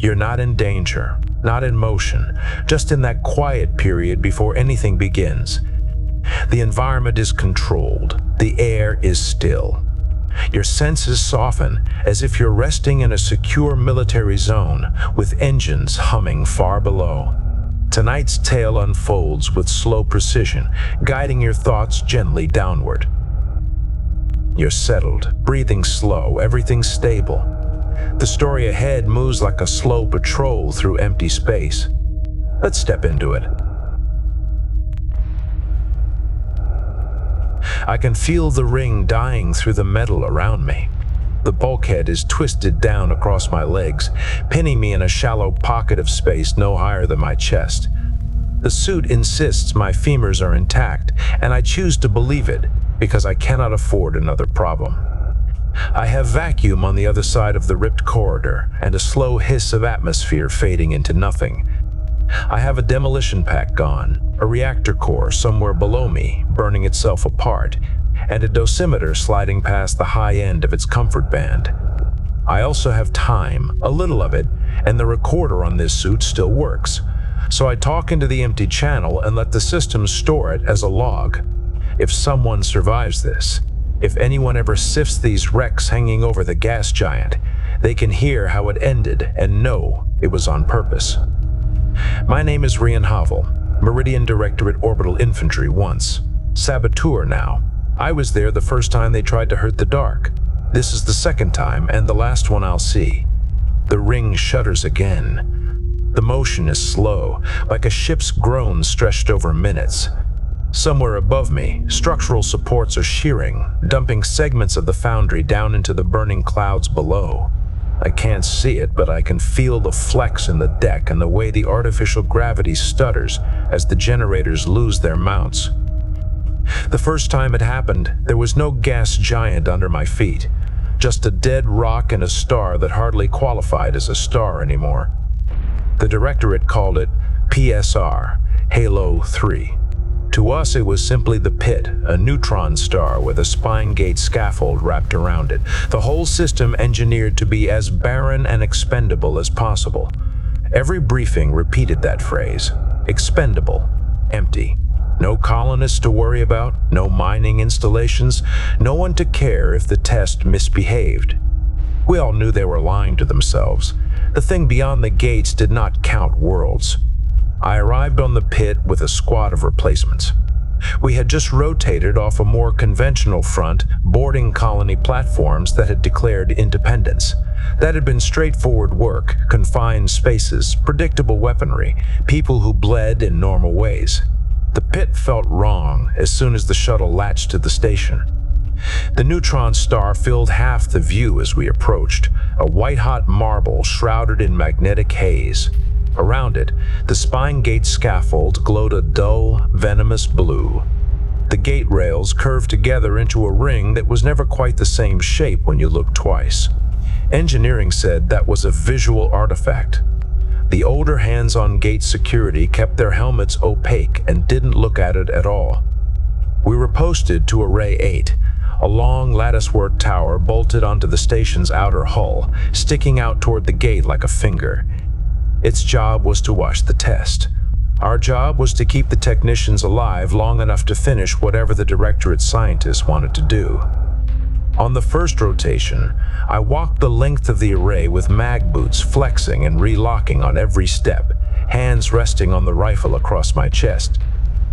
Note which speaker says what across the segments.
Speaker 1: You're not in danger, not in motion, just in that quiet period before anything begins. The environment is controlled, the air is still. Your senses soften as if you're resting in a secure military zone with engines humming far below. Tonight's tale unfolds with slow precision, guiding your thoughts gently downward. You're settled, breathing slow, everything stable. The story ahead moves like a slow patrol through empty space. Let's step into it. I can feel the ring dying through the metal around me. The bulkhead is twisted down across my legs, pinning me in a shallow pocket of space no higher than my chest. The suit insists my femurs are intact, and I choose to believe it because I cannot afford another problem. I have vacuum on the other side of the ripped corridor and a slow hiss of atmosphere fading into nothing. I have a demolition pack gone, a reactor core somewhere below me burning itself apart, and a dosimeter sliding past the high end of its comfort band. I also have time, a little of it, and the recorder on this suit still works. So I talk into the empty channel and let the system store it as a log. If someone survives this, if anyone ever sifts these wrecks hanging over the gas giant, they can hear how it ended and know it was on purpose. My name is Rian Havel, Meridian Director at Orbital Infantry once, saboteur now. I was there the first time they tried to hurt the Dark. This is the second time and the last one I'll see. The ring shudders again. The motion is slow, like a ship's groan stretched over minutes. Somewhere above me, structural supports are shearing, dumping segments of the Foundry down into the burning clouds below. I can't see it, but I can feel the flex in the deck and the way the artificial gravity stutters as the generators lose their mounts. The first time it happened, there was no gas giant under my feet, just a dead rock and a star that hardly qualified as a star anymore. The directorate called it PSR, Halo 3. To us, it was simply the pit, a neutron star with a spine gate scaffold wrapped around it, the whole system engineered to be as barren and expendable as possible. Every briefing repeated that phrase: expendable, empty. No colonists to worry about, no mining installations, no one to care if the test misbehaved. We all knew they were lying to themselves. The thing beyond the gates did not count worlds. I arrived on the pit with a squad of replacements. We had just rotated off a more conventional front, boarding colony platforms that had declared independence. That had been straightforward work, confined spaces, predictable weaponry, people who bled in normal ways. The pit felt wrong as soon as the shuttle latched to the station. The neutron star filled half the view as we approached, a white-hot marble shrouded in magnetic haze. Around it, the spine gate scaffold glowed a dull, venomous blue. The gate rails curved together into a ring that was never quite the same shape when you looked twice. Engineering said that was a visual artifact. The older hands-on gate security kept their helmets opaque and didn't look at it at all. We were posted to Array 8, a long latticework tower bolted onto the station's outer hull, sticking out toward the gate like a finger. Its job was to watch the test. Our job was to keep the technicians alive long enough to finish whatever the directorate scientists wanted to do. On the first rotation, I walked the length of the array with mag boots flexing and relocking on every step, hands resting on the rifle across my chest.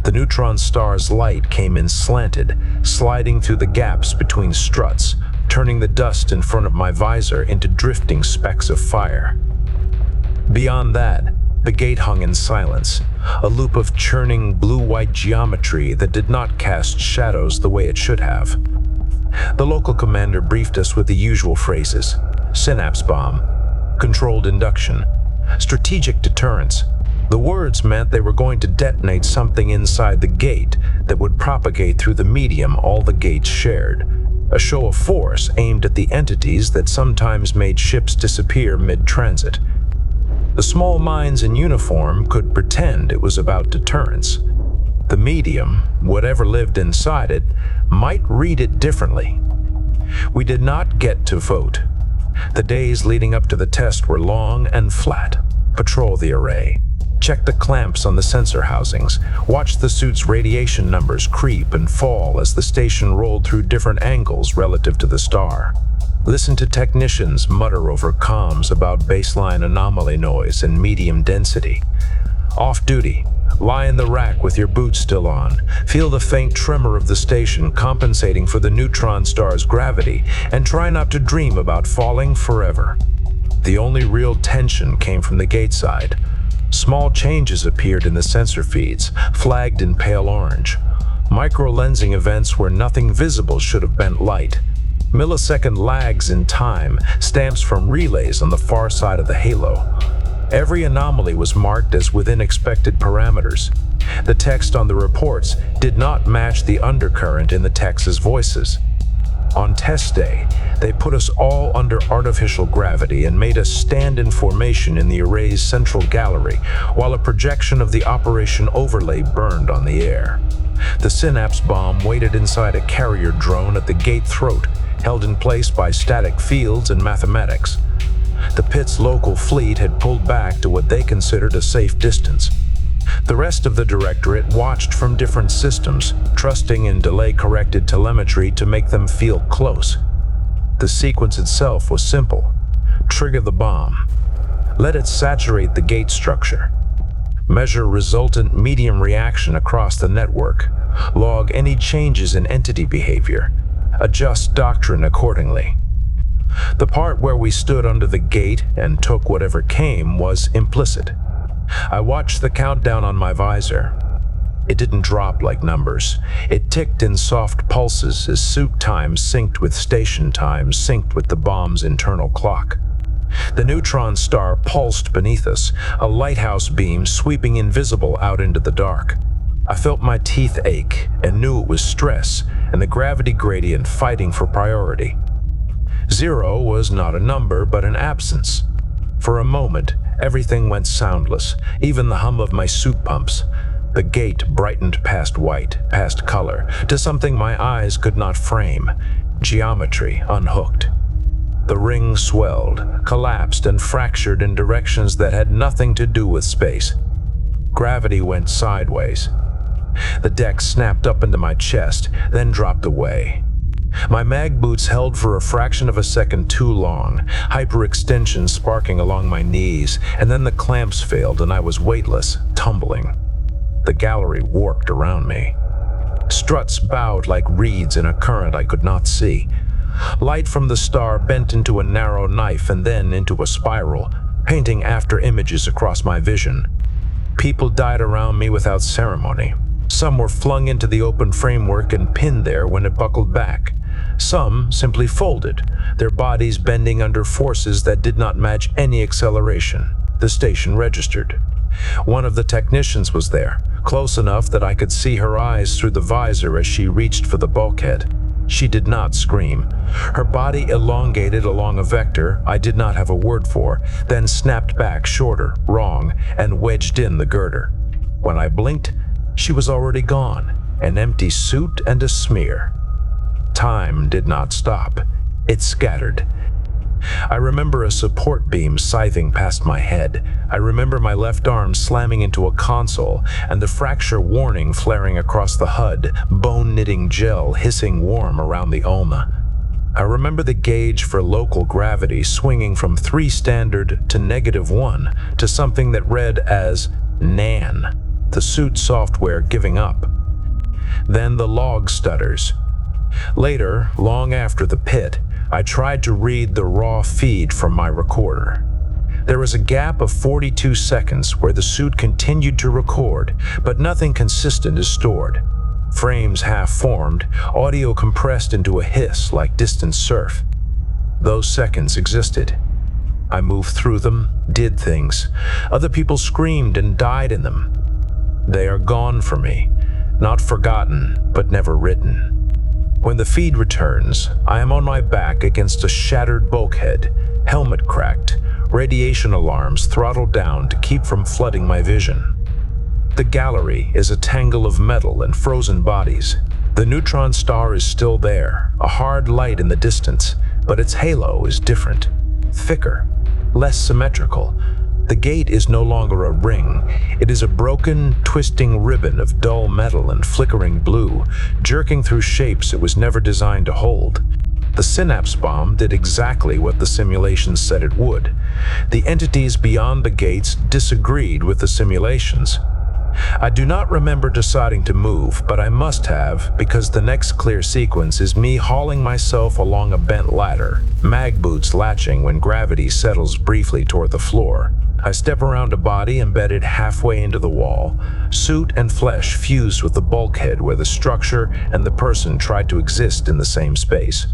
Speaker 1: The neutron star's light came in slanted, sliding through the gaps between struts, turning the dust in front of my visor into drifting specks of fire. Beyond that, the gate hung in silence, a loop of churning blue-white geometry that did not cast shadows the way it should have. The local commander briefed us with the usual phrases: synapse bomb, controlled induction, strategic deterrence. The words meant they were going to detonate something inside the gate that would propagate through the medium all the gates shared, a show of force aimed at the entities that sometimes made ships disappear mid-transit. The small minds in uniform could pretend it was about deterrence. The medium, whatever lived inside it, might read it differently. We did not get to vote. The days leading up to the test were long and flat. Patrol the array. Check the clamps on the sensor housings. Watch the suit's radiation numbers creep and fall as the station rolled through different angles relative to the star. Listen to technicians mutter over comms about baseline anomaly noise and medium density. Off duty. Lie in the rack with your boots still on. Feel the faint tremor of the station compensating for the neutron star's gravity, and try not to dream about falling forever. The only real tension came from the gate side. Small changes appeared in the sensor feeds, flagged in pale orange. Micro-lensing events where nothing visible should have bent light. Millisecond lags in time, stamps from relays on the far side of the halo. Every anomaly was marked as within expected parameters. The text on the reports did not match the undercurrent in the text's voices. On test day, they put us all under artificial gravity and made us stand in formation in the array's central gallery, while a projection of the operation overlay burned on the air. The synapse bomb waited inside a carrier drone at the gate throat, held in place by static fields and mathematics. The pit's local fleet had pulled back to what they considered a safe distance. The rest of the directorate watched from different systems, trusting in delay-corrected telemetry to make them feel close. The sequence itself was simple. Trigger the bomb. Let it saturate the gate structure. Measure resultant medium reaction across the network. Log any changes in entity behavior. Adjust doctrine accordingly. The part where we stood under the gate and took whatever came was implicit. I watched the countdown on my visor. It didn't drop like numbers. It ticked in soft pulses as suit time synced with station time synced with the bomb's internal clock. The neutron star pulsed beneath us, a lighthouse beam sweeping invisible out into the dark. I felt my teeth ache and knew it was stress and the gravity gradient fighting for priority. 0 was not a number, but an absence. For a moment, everything went soundless, even the hum of my suit pumps. The gate brightened past white, past color, to something my eyes could not frame. Geometry unhooked. The ring swelled, collapsed, and fractured in directions that had nothing to do with space. Gravity went sideways. The deck snapped up into my chest, then dropped away. My mag boots held for a fraction of a second too long, hyperextension sparking along my knees, and then the clamps failed and I was weightless, tumbling. The gallery warped around me. Struts bowed like reeds in a current I could not see. Light from the star bent into a narrow knife and then into a spiral, painting after images across my vision. People died around me without ceremony. Some were flung into the open framework and pinned there when it buckled back. Some simply folded, their bodies bending under forces that did not match any acceleration. The station registered. One of the technicians was there, close enough that I could see her eyes through the visor as she reached for the bulkhead. She did not scream. Her body elongated along a vector I did not have a word for, then snapped back shorter, wrong, and wedged in the girder. When I blinked, she was already gone, an empty suit and a smear. Time did not stop. It scattered. I remember a support beam scything past my head. I remember my left arm slamming into a console and the fracture warning flaring across the HUD, bone-knitting gel hissing warm around the ulna. I remember the gauge for local gravity swinging from 3 standard to -1 to something that read as NAN, the suit software giving up. Then the log stutters. Later, long after the pit, I tried to read the raw feed from my recorder. There was a gap of 42 seconds where the suit continued to record, but nothing consistent is stored. Frames half-formed, audio compressed into a hiss like distant surf. Those seconds existed. I moved through them, did things. Other people screamed and died in them. They are gone for me, not forgotten, but never written. When the feed returns, I am on my back against a shattered bulkhead, helmet cracked, radiation alarms throttled down to keep from flooding my vision. The gallery is a tangle of metal and frozen bodies. The neutron star is still there, a hard light in the distance, but its halo is different. thicker, less symmetrical. The gate is no longer a ring. It is a broken, twisting ribbon of dull metal and flickering blue, jerking through shapes it was never designed to hold. The synapse bomb did exactly what the simulations said it would. The entities beyond the gates disagreed with the simulations. I do not remember deciding to move, but I must have, because the next clear sequence is me hauling myself along a bent ladder, mag boots latching when gravity settles briefly toward the floor. I step around a body embedded halfway into the wall, suit and flesh fused with the bulkhead where the structure and the person tried to exist in the same space.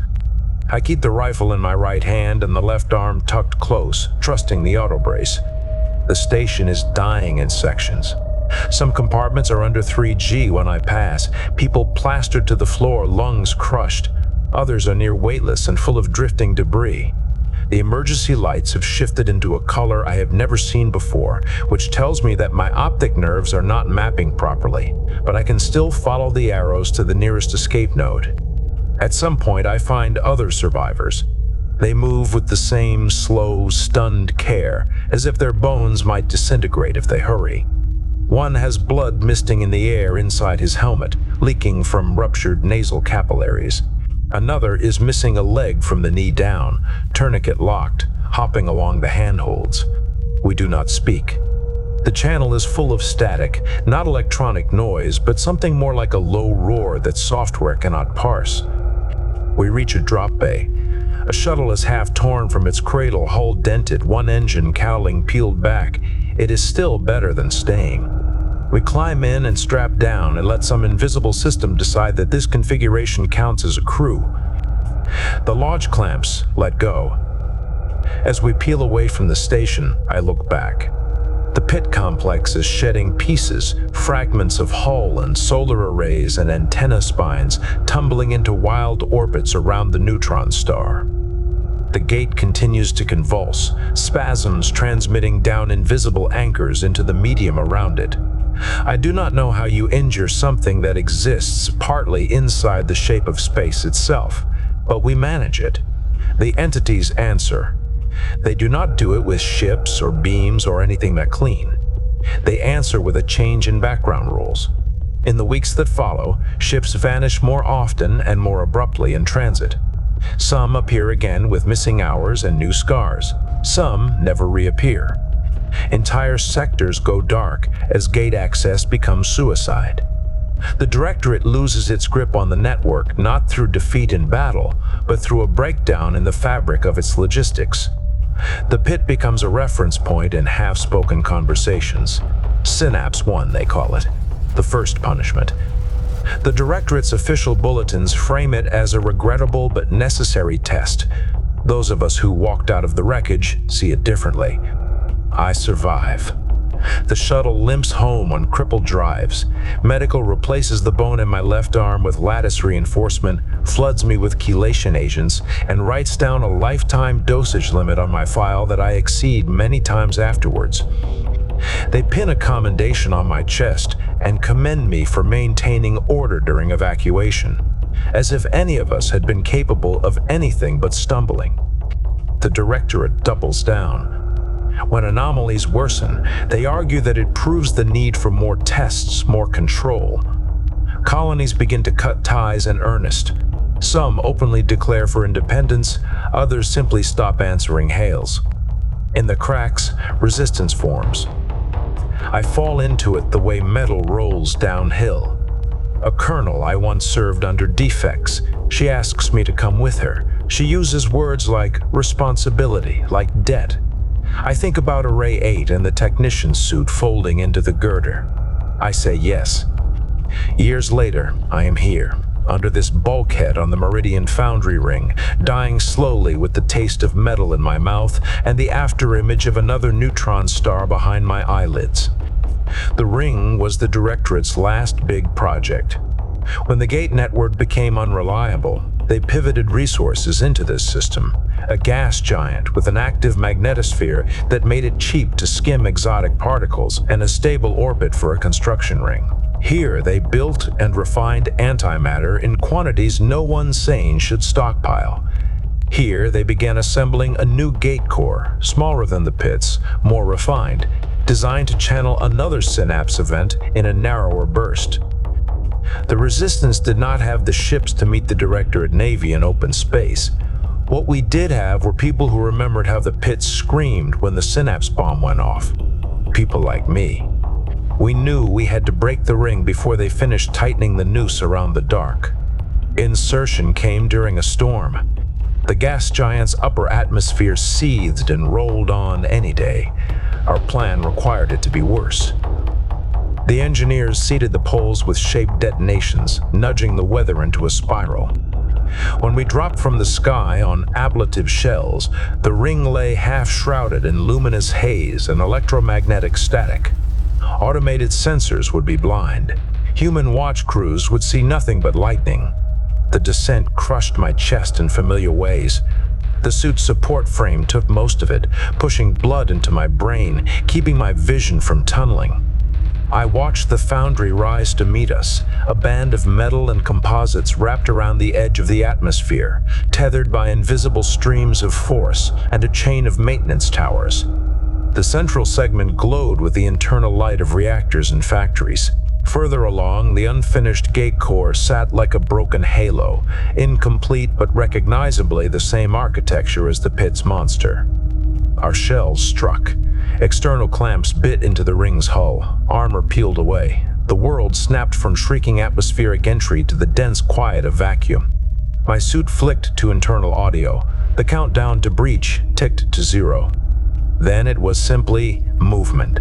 Speaker 1: I keep the rifle in my right hand and the left arm tucked close, trusting the auto brace. The station is dying in sections. Some compartments are under 3G when I pass, people plastered to the floor, lungs crushed. Others are near weightless and full of drifting debris. The emergency lights have shifted into a color I have never seen before, which tells me that my optic nerves are not mapping properly, but I can still follow the arrows to the nearest escape node. At some point, I find other survivors. They move with the same slow, stunned care, as if their bones might disintegrate if they hurry. One has blood misting in the air inside his helmet, leaking from ruptured nasal capillaries. Another is missing a leg from the knee down, tourniquet locked, hopping along the handholds. We do not speak. The channel is full of static, not electronic noise, but something more like a low roar that software cannot parse. We reach a drop bay. A shuttle is half torn from its cradle, hull dented, one engine cowling peeled back. It is still better than staying. We climb in and strap down and let some invisible system decide that this configuration counts as a crew. The launch clamps let go. As we peel away from the station, I look back. The pit complex is shedding pieces, fragments of hull and solar arrays and antenna spines tumbling into wild orbits around the neutron star. The gate continues to convulse, spasms transmitting down invisible anchors into the medium around it. I do not know how you injure something that exists partly inside the shape of space itself, but we manage it. The entities answer. They do not do it with ships or beams or anything that clean. They answer with a change in background rules. In the weeks that follow, ships vanish more often and more abruptly in transit. Some appear again with missing hours and new scars. Some never reappear. Entire sectors go dark as gate access becomes suicide. The Directorate loses its grip on the network not through defeat in battle, but through a breakdown in the fabric of its logistics. The pit becomes a reference point in half-spoken conversations. Synapse 1, they call it. The first punishment. The Directorate's official bulletins frame it as a regrettable but necessary test. Those of us who walked out of the wreckage see it differently. I survive. The shuttle limps home on crippled drives. Medical replaces the bone in my left arm with lattice reinforcement, floods me with chelation agents, and writes down a lifetime dosage limit on my file that I exceed many times afterwards. They pin a commendation on my chest and commend me for maintaining order during evacuation, as if any of us had been capable of anything but stumbling. The Directorate doubles down. When anomalies worsen, they argue that it proves the need for more tests, more control. Colonies begin to cut ties in earnest. Some openly declare for independence, others simply stop answering hails. In the cracks, resistance forms. I fall into it the way metal rolls downhill. A colonel I once served under defects. She asks me to come with her. She uses words like responsibility, like debt. I think about Array 8 and the technician's suit folding into the girder. I say yes. Years later, I am here, under this bulkhead on the Meridian Foundry Ring, dying slowly with the taste of metal in my mouth and the afterimage of another neutron star behind my eyelids. The ring was the Directorate's last big project. When the gate network became unreliable, they pivoted resources into this system, a gas giant with an active magnetosphere that made it cheap to skim exotic particles and a stable orbit for a construction ring. Here, they built and refined antimatter in quantities no one sane should stockpile. Here, they began assembling a new gate core, smaller than the pits, more refined, designed to channel another synapse event in a narrower burst. The Resistance did not have the ships to meet the Directorate Navy in open space. What we did have were people who remembered how the pits screamed when the synapse bomb went off. People like me. We knew we had to break the ring before they finished tightening the noose around the dark. Insertion came during a storm. The gas giant's upper atmosphere seethed and rolled on any day. Our plan required it to be worse. The engineers seeded the poles with shaped detonations, nudging the weather into a spiral. When we dropped from the sky on ablative shells, the ring lay half-shrouded in luminous haze and electromagnetic static. Automated sensors would be blind. Human watch crews would see nothing but lightning. The descent crushed my chest in familiar ways. The suit's support frame took most of it, pushing blood into my brain, keeping my vision from tunneling. I watched the Foundry rise to meet us, a band of metal and composites wrapped around the edge of the atmosphere, tethered by invisible streams of force and a chain of maintenance towers. The central segment glowed with the internal light of reactors and factories. Further along, the unfinished gate core sat like a broken halo, incomplete but recognizably the same architecture as the pit's monster. Our shells struck. External clamps bit into the ring's hull. Armor peeled away. The world snapped from shrieking atmospheric entry to the dense quiet of vacuum. My suit flicked to internal audio. The countdown to breach ticked to 0. Then it was simply movement.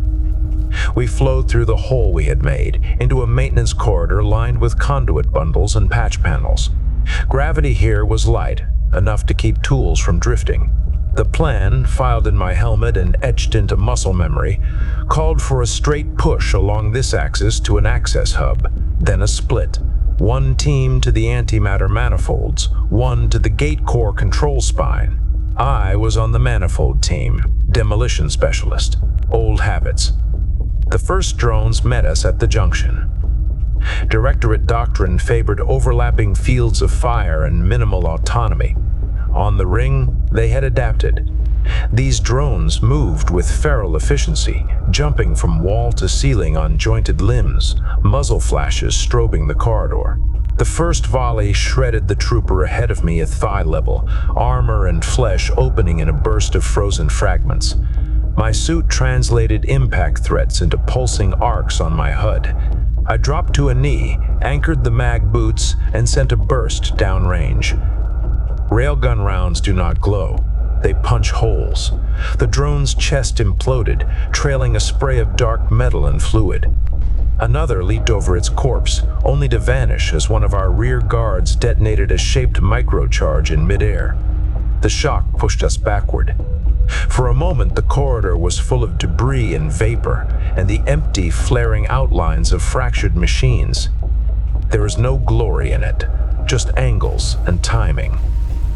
Speaker 1: We flowed through the hole we had made, into a maintenance corridor lined with conduit bundles and patch panels. Gravity here was light, enough to keep tools from drifting. The plan, filed in my helmet and etched into muscle memory, called for a straight push along this axis to an access hub, then a split. One team to the antimatter manifolds, one to the gate core control spine. I was on the manifold team, demolition specialist. Old habits. The first drones met us at the junction. Directorate doctrine favored overlapping fields of fire and minimal autonomy. On the ring, they had adapted. These drones moved with feral efficiency, jumping from wall to ceiling on jointed limbs, muzzle flashes strobing the corridor. The first volley shredded the trooper ahead of me at thigh level, armor and flesh opening in a burst of frozen fragments. My suit translated impact threats into pulsing arcs on my HUD. I dropped to a knee, anchored the mag boots, and sent a burst downrange. Railgun rounds do not glow. They punch holes. The drone's chest imploded, trailing a spray of dark metal and fluid. Another leaped over its corpse, only to vanish as one of our rear guards detonated a shaped microcharge in midair. The shock pushed us backward. For a moment, the corridor was full of debris and vapor, and the empty, flaring outlines of fractured machines. There was no glory in it, just angles and timing.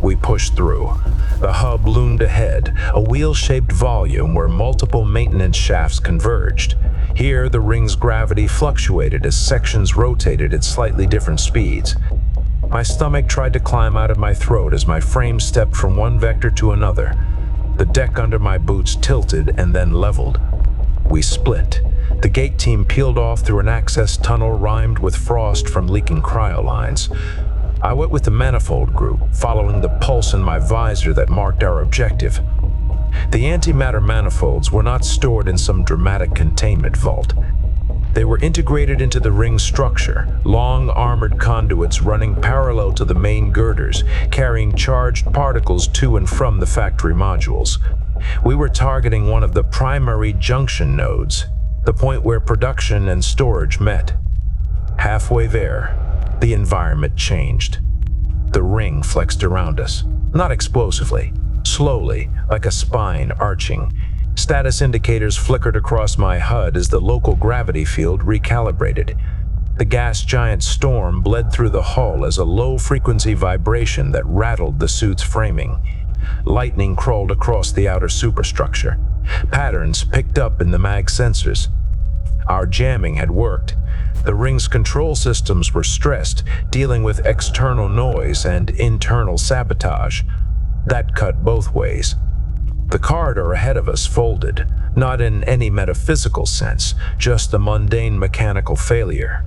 Speaker 1: We pushed through. The hub loomed ahead, a wheel-shaped volume where multiple maintenance shafts converged. Here, the ring's gravity fluctuated as sections rotated at slightly different speeds. My stomach tried to climb out of my throat as my frame stepped from one vector to another. The deck under my boots tilted and then leveled. We split. The gate team peeled off through an access tunnel rimed with frost from leaking cryolines. I went with the manifold group, following the pulse in my visor that marked our objective. The antimatter manifolds were not stored in some dramatic containment vault. They were integrated into the ring's structure, long armored conduits running parallel to the main girders, carrying charged particles to and from the factory modules. We were targeting one of the primary junction nodes, the point where production and storage met. Halfway there, the environment changed. The ring flexed around us, not explosively, slowly, like a spine arching. Status indicators flickered across my HUD as the local gravity field recalibrated. The gas giant storm bled through the hull as a low-frequency vibration that rattled the suit's framing. Lightning crawled across the outer superstructure. Patterns picked up in the mag sensors. Our jamming had worked. The ring's control systems were stressed, dealing with external noise and internal sabotage. That cut both ways. The corridor ahead of us folded, not in any metaphysical sense, just a mundane mechanical failure.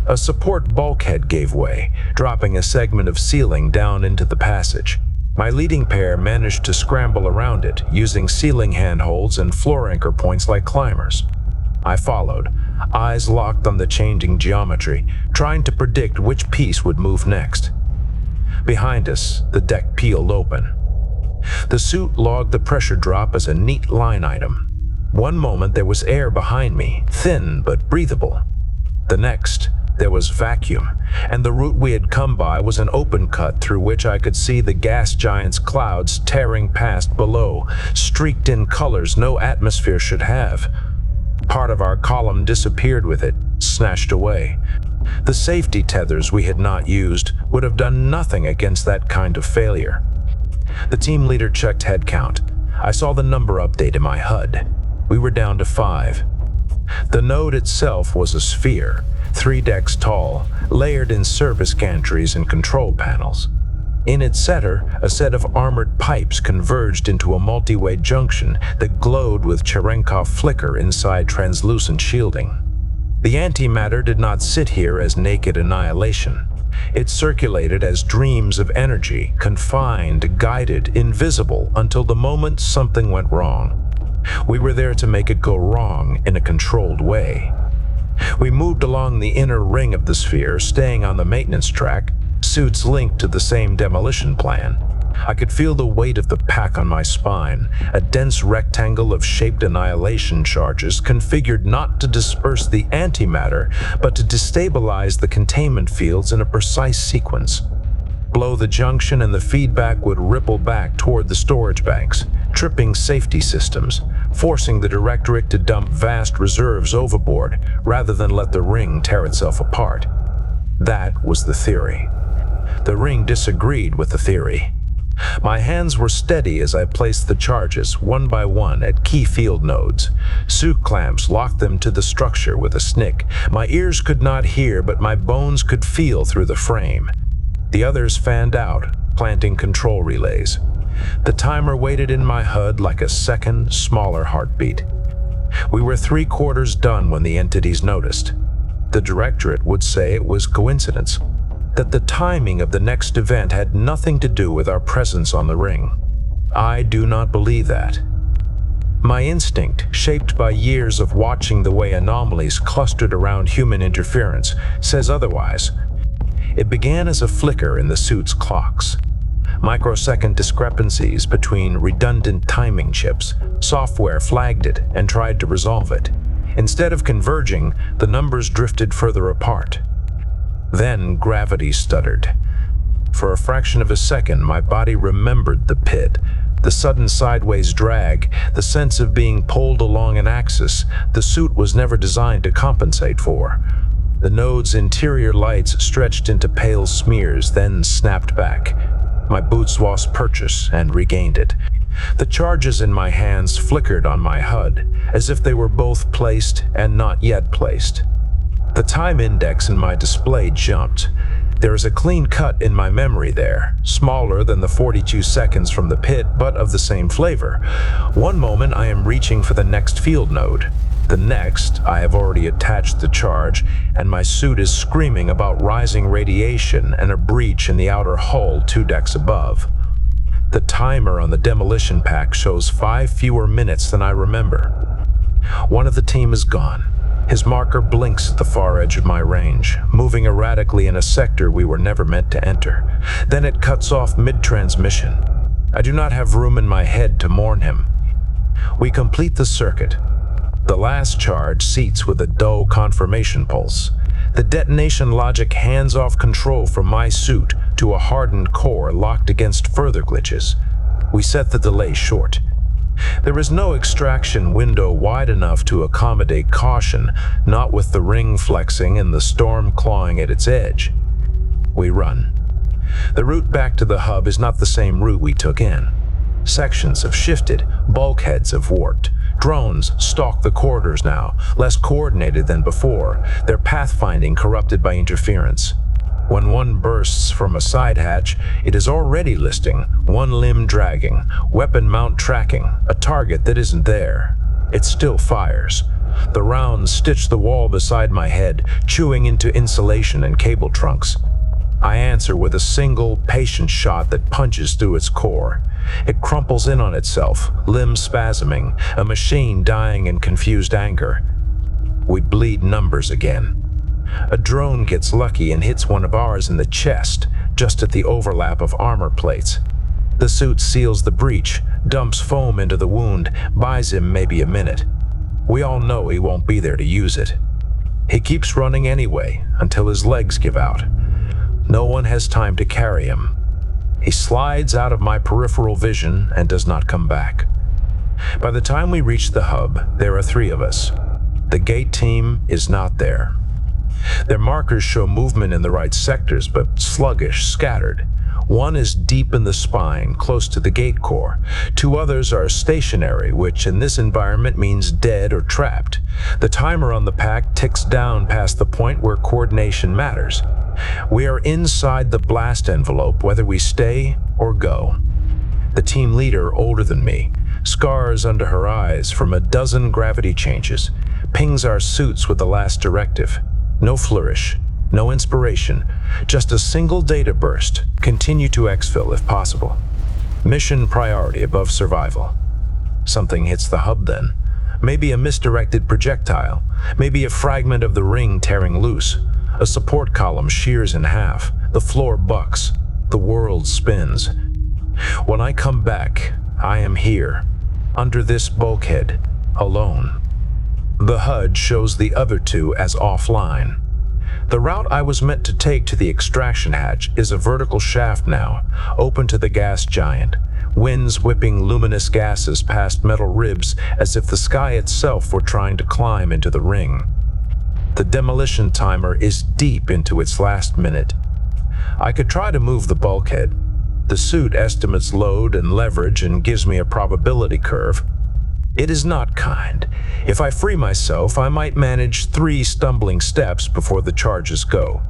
Speaker 1: A support bulkhead gave way, dropping a segment of ceiling down into the passage. My leading pair managed to scramble around it, using ceiling handholds and floor anchor points like climbers. I followed, eyes locked on the changing geometry, trying to predict which piece would move next. Behind us, the deck peeled open. The suit logged the pressure drop as a neat line item. One moment there was air behind me, thin but breathable. The next, there was vacuum, and the route we had come by was an open cut through which I could see the gas giant's clouds tearing past below, streaked in colors no atmosphere should have. Part of our column disappeared with it, snatched away. The safety tethers we had not used would have done nothing against that kind of failure. The team leader checked head count. I saw the number update in my HUD. We were down to 5. The node itself was a sphere, 3 decks tall, layered in service gantries and control panels. In its center, a set of armored pipes converged into a multi-way junction that glowed with Cherenkov flicker inside translucent shielding. The antimatter did not sit here as naked annihilation. It circulated as dreams of energy, confined, guided, invisible, until the moment something went wrong. We were there to make it go wrong in a controlled way. We moved along the inner ring of the sphere, staying on the maintenance track, suits linked to the same demolition plan. I could feel the weight of the pack on my spine, a dense rectangle of shaped annihilation charges configured not to disperse the antimatter, but to destabilize the containment fields in a precise sequence. Below the junction and the feedback would ripple back toward the storage banks, tripping safety systems, forcing the directorate to dump vast reserves overboard rather than let the ring tear itself apart. That was the theory. The ring disagreed with the theory. My hands were steady as I placed the charges, one by one, at key field nodes. Suit clamps locked them to the structure with a snick. My ears could not hear, but my bones could feel through the frame. The others fanned out, planting control relays. The timer waited in my HUD like a second, smaller heartbeat. We were 3/4 done when the entities noticed. The directorate would say it was coincidence, that the timing of the next event had nothing to do with our presence on the ring. I do not believe that. My instinct, shaped by years of watching the way anomalies clustered around human interference, says otherwise. It began as a flicker in the suit's clocks. Microsecond discrepancies between redundant timing chips. Software flagged it and tried to resolve it. Instead of converging, the numbers drifted further apart. Then gravity stuttered. For a fraction of a second, my body remembered the pit, the sudden sideways drag, the sense of being pulled along an axis the suit was never designed to compensate for. The node's interior lights stretched into pale smears, then snapped back. My boots lost purchase and regained it. The charges in my hands flickered on my HUD, as if they were both placed and not yet placed. The time index in my display jumped. There is a clean cut in my memory there, smaller than the 42 seconds from the pit, but of the same flavor. One moment I am reaching for the next field node. The next, I have already attached the charge, and my suit is screaming about rising radiation and a breach in the outer hull 2 decks above. The timer on the demolition pack shows 5 fewer minutes than I remember. One of the team is gone. His marker blinks at the far edge of my range, moving erratically in a sector we were never meant to enter. Then it cuts off mid-transmission. I do not have room in my head to mourn him. We complete the circuit. The last charge seats with a dull confirmation pulse. The detonation logic hands off control from my suit to a hardened core locked against further glitches. We set the delay short. There is no extraction window wide enough to accommodate caution, not with the ring flexing and the storm clawing at its edge. We run. The route back to the hub is not the same route we took in. Sections have shifted, bulkheads have warped. Drones stalk the corridors now, less coordinated than before, their pathfinding corrupted by interference. When one bursts from a side hatch, it is already listing one limb dragging, weapon mount tracking, a target that isn't there. It still fires. The rounds stitch the wall beside my head, chewing into insulation and cable trunks. I answer with a single, patient shot that punches through its core. It crumples in on itself, limbs spasming, a machine dying in confused anger. We bleed numbers again. A drone gets lucky and hits one of ours in the chest, just at the overlap of armor plates. The suit seals the breach, dumps foam into the wound, buys him maybe a minute. We all know he won't be there to use it. He keeps running anyway, until his legs give out. No one has time to carry him. He slides out of my peripheral vision and does not come back. By the time we reach the hub, there are 3 of us. The gate team is not there. Their markers show movement in the right sectors, but sluggish, scattered. One is deep in the spine, close to the gate core. 2 others are stationary, which in this environment means dead or trapped. The timer on the pack ticks down past the point where coordination matters. We are inside the blast envelope, whether we stay or go. The team leader, older than me, scars under her eyes from a dozen gravity changes, pings our suits with the last directive. No flourish, no inspiration, just a single data burst. Continue to exfil if possible. Mission priority above survival. Something hits the hub then. Maybe a misdirected projectile, maybe a fragment of the ring tearing loose. A support column shears in half, the floor bucks, the world spins. When I come back, I am here, under this bulkhead, alone. The HUD shows the other 2 as offline. The route I was meant to take to the extraction hatch is a vertical shaft now, open to the gas giant, winds whipping luminous gases past metal ribs as if the sky itself were trying to climb into the ring. The demolition timer is deep into its last minute. I could try to move the bulkhead. The suit estimates load and leverage and gives me a probability curve. It is not kind. If I free myself, I might manage 3 stumbling steps before the charges go.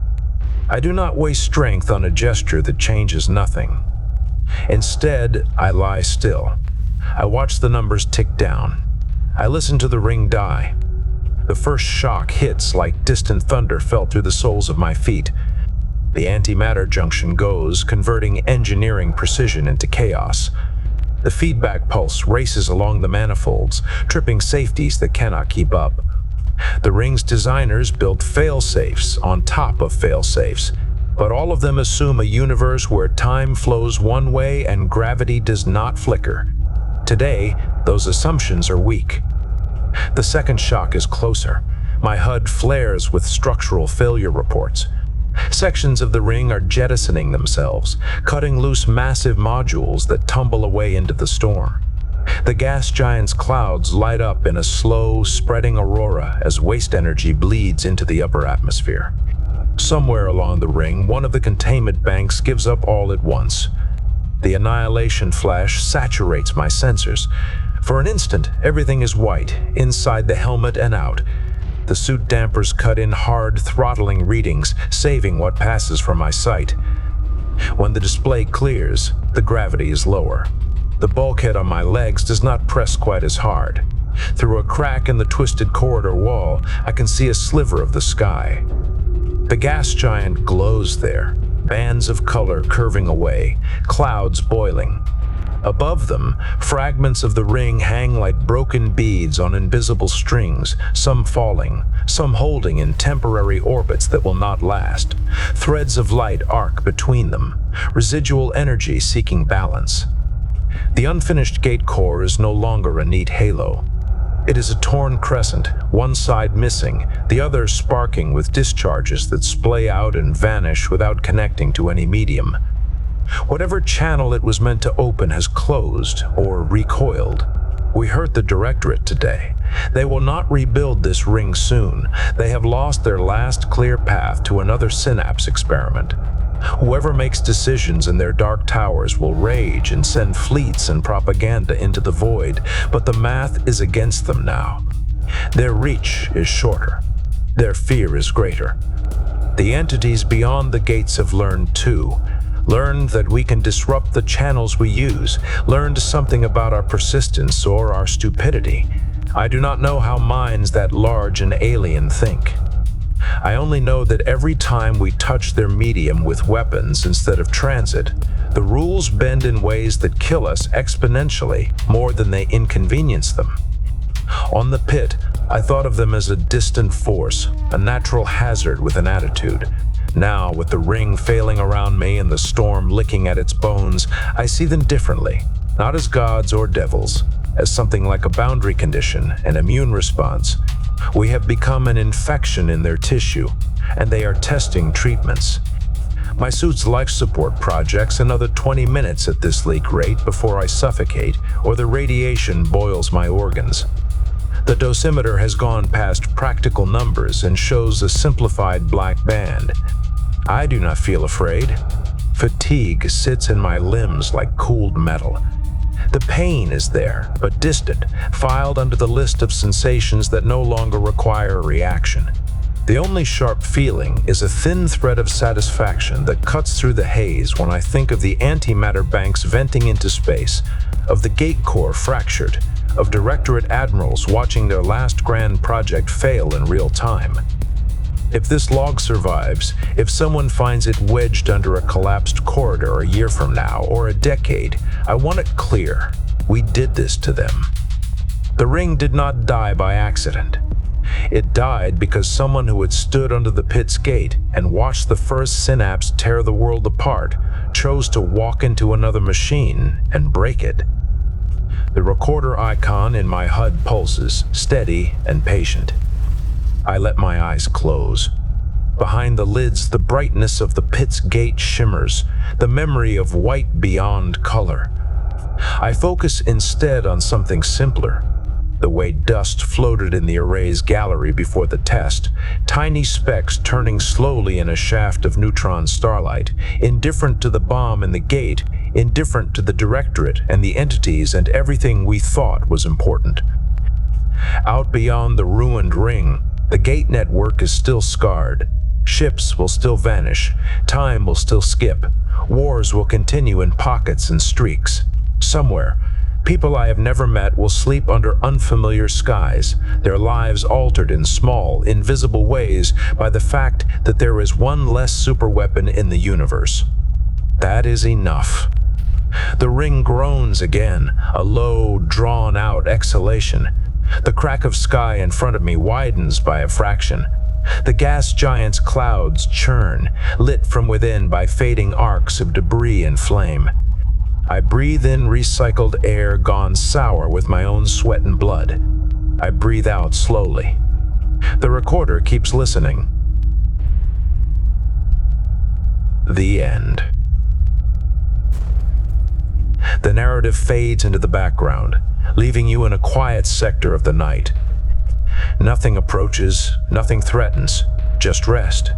Speaker 1: I do not waste strength on a gesture that changes nothing. Instead, I lie still. I watch the numbers tick down. I listen to the ring die. The first shock hits like distant thunder felt through the soles of my feet. The antimatter junction goes, converting engineering precision into chaos. The feedback pulse races along the manifolds, tripping safeties that cannot keep up. The ring's designers built fail-safes on top of fail-safes, but all of them assume a universe where time flows one way and gravity does not flicker. Today, those assumptions are weak. The second shock is closer. My HUD flares with structural failure reports. Sections of the ring are jettisoning themselves, cutting loose massive modules that tumble away into the storm. The gas giant's clouds light up in a slow, spreading aurora as waste energy bleeds into the upper atmosphere. Somewhere along the ring, one of the containment banks gives up all at once. The annihilation flash saturates my sensors. For an instant, everything is white, inside the helmet and out. The suit dampers cut in hard, throttling readings, saving what passes from my sight. When the display clears, the gravity is lower. The bulkhead on my legs does not press quite as hard. Through a crack in the twisted corridor wall, I can see a sliver of the sky. The gas giant glows there, bands of color curving away, clouds boiling. Above them, fragments of the ring hang like broken beads on invisible strings, some falling, some holding in temporary orbits that will not last. Threads of light arc between them, residual energy seeking balance. The unfinished gate core is no longer a neat halo. It is a torn crescent, one side missing, the other sparking with discharges that splay out and vanish without connecting to any medium. Whatever channel it was meant to open has closed or recoiled. We hurt the Directorate today. They will not rebuild this ring soon. They have lost their last clear path to another synapse experiment. Whoever makes decisions in their dark towers will rage and send fleets and propaganda into the void, but the math is against them now. Their reach is shorter. Their fear is greater. The entities beyond the gates have learned too. Learned that we can disrupt the channels we use. Learned something about our persistence or our stupidity. I do not know how minds that large and alien think. I only know that every time we touch their medium with weapons instead of transit, the rules bend in ways that kill us exponentially more than they inconvenience them. On the pit, I thought of them as a distant force, a natural hazard with an attitude. Now, with the ring failing around me and the storm licking at its bones, I see them differently, not as gods or devils, as something like a boundary condition, an immune response. We have become an infection in their tissue, and they are testing treatments. My suit's life support project's another 20 minutes at this leak rate before I suffocate or the radiation boils my organs. The dosimeter has gone past practical numbers and shows a simplified black band. I do not feel afraid. Fatigue sits in my limbs like cooled metal. The pain is there, but distant, filed under the list of sensations that no longer require a reaction. The only sharp feeling is a thin thread of satisfaction that cuts through the haze when I think of the antimatter banks venting into space, of the gate core fractured, of Directorate admirals watching their last grand project fail in real time. If this log survives, if someone finds it wedged under a collapsed corridor a year from now or a decade, I want it clear: we did this to them. The ring did not die by accident. It died because someone who had stood under the pit's gate and watched the first synapse tear the world apart chose to walk into another machine and break it. The recorder icon in my HUD pulses, steady and patient. I let my eyes close. Behind the lids, the brightness of the pit's gate shimmers, the memory of white beyond color. I focus instead on something simpler. The way dust floated in the array's gallery before the test, tiny specks turning slowly in a shaft of neutron starlight, indifferent to the bomb in the gate, indifferent to the Directorate and the entities and everything we thought was important. Out beyond the ruined ring, the gate network is still scarred. Ships will still vanish. Time will still skip. Wars will continue in pockets and streaks. Somewhere, people I have never met will sleep under unfamiliar skies, their lives altered in small, invisible ways by the fact that there is one less superweapon in the universe. That is enough. The ring groans again, a low, drawn-out exhalation. The crack of sky in front of me widens by a fraction. The gas giant's clouds churn, lit from within by fading arcs of debris and flame. I breathe in recycled air gone sour with my own sweat and blood. I breathe out slowly. The recorder keeps listening. The end. The narrative fades into the background, leaving you in a quiet sector of the night. Nothing approaches, nothing threatens, just rest.